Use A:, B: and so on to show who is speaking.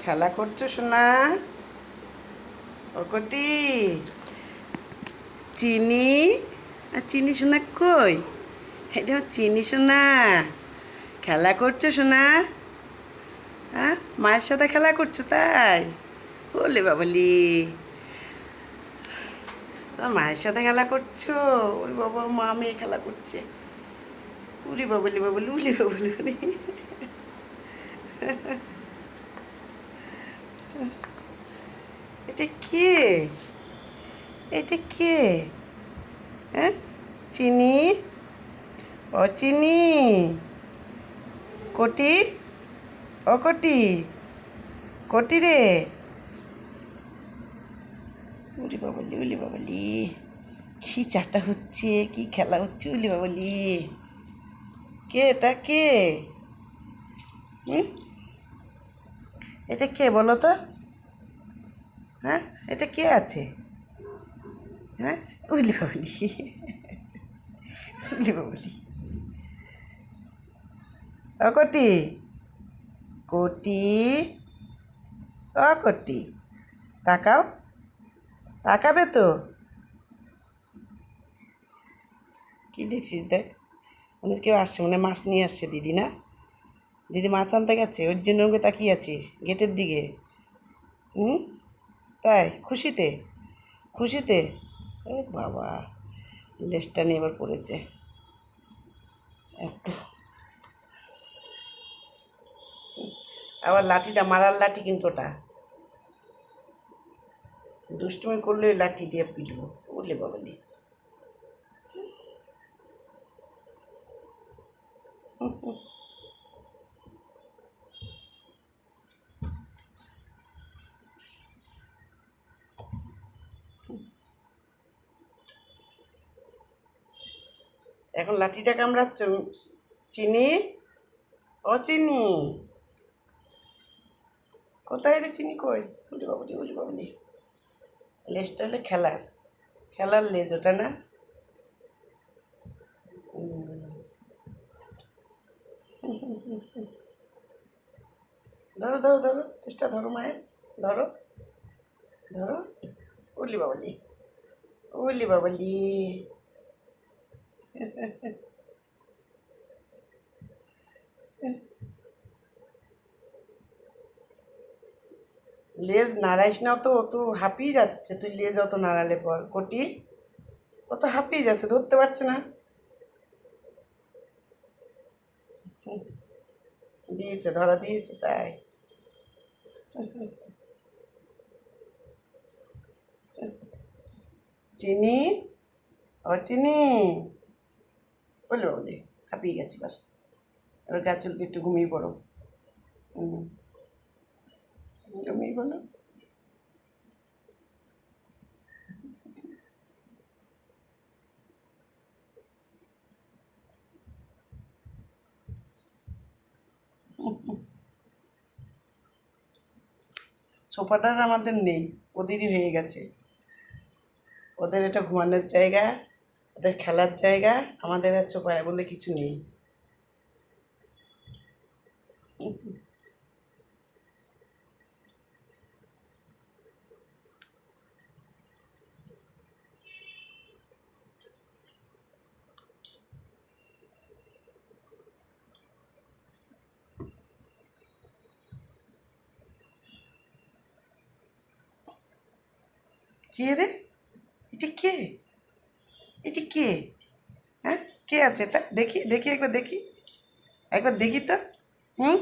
A: খেলা করছো সোনা? ওকটি চিনি, আর চিনি সোনা কই? এটা চিনি সোনা, খেলা করছো সোনা? হ্যাঁ, মায়ের সাথে খেলা করছো তাই? বলে বাবলি, তোমার মায়ের সাথে খেলা করছো? ওরে বাবা, মা মেয়ে খেলা করছে। উরি বাবলি বাবলি, উলি বাবলি উলি। এটা কে? এটা কে? হ্যাঁ, চিনি, ও চিনি, কটি, ও কটি, কটি রে। উলি বাবলি, উলি বাবলি, কি চাটা হচ্ছে, কি খেলা হচ্ছে, উলি বাবলি। কে এটা, কে? হুম, এটা কে বলো তো? হ্যাঁ, এটা কে আছে? হ্যাঁ, উলি বাবলি, উলি বাবলি। ও কটি, কটি, ও কটি, তাকাও, তাকাবে তো। কি দেখছিস দেখ, মনে হচ্ছে কেউ আসছে, মনে হয় মাছ নিয়ে আসছে দিদি, না? দিদি মাছ আনতে গেছে, ওর জন্য ওকে তাকিয়ে আছিস গেটের দিকে। হুম, তাই খুশিতে, খুশিতে। ও বাবা, লেজটা নিয়ে এবার পড়েছে এত। আবার লাঠিটা মারার লাঠি কিন্তু ওটা, দুষ্টুমি করলে ওই লাঠি দিয়ে পিটবো। বলে বাবলি, এখন লাঠিটা কামড়াচ্ছ? চিনি, ও চিনি, কোথায় রে চিনি, কই? বলি বাবলি, বলি বাবলি। লেজটা হলে খেলার, খেলার লেজ ওটা, না? ধরো ধরো ধরো, চেষ্টা ধরো মায়ের, ধরো ধরো। উলি বাবলি, উলি বাবলি। লেজ নাড়াইস না, তো ও তো হাঁপিয়ে যাচ্ছে, তুই লেজ অত নাড়ালে পর কটি, ও তো হাঁপিয়ে যাচ্ছে, ধরতে পারছে না। দিয়েছে, ধরা দিয়েছে তাই। চিনি, ও চিনি, বলি বাবলি, হাঁপিয়ে গেছি বাস। এবার গাছুলকে একটু ঘুমিয়ে পড়ো। হুম, ঘুমিয়ে পড়ো। সোফাটার আমাদের নেই, ওদেরই হয়ে গেছে। ওদের এটা ঘুমানোর জায়গা, ওদের খেলার জায়গা, আমাদের আর সোফায় বলে কিছু নেই। কে রে? এটা কে? এটা কে? হ্যাঁ, কে আছে এটা? দেখি দেখি, একবার দেখি, একবার দেখি তো। হুম,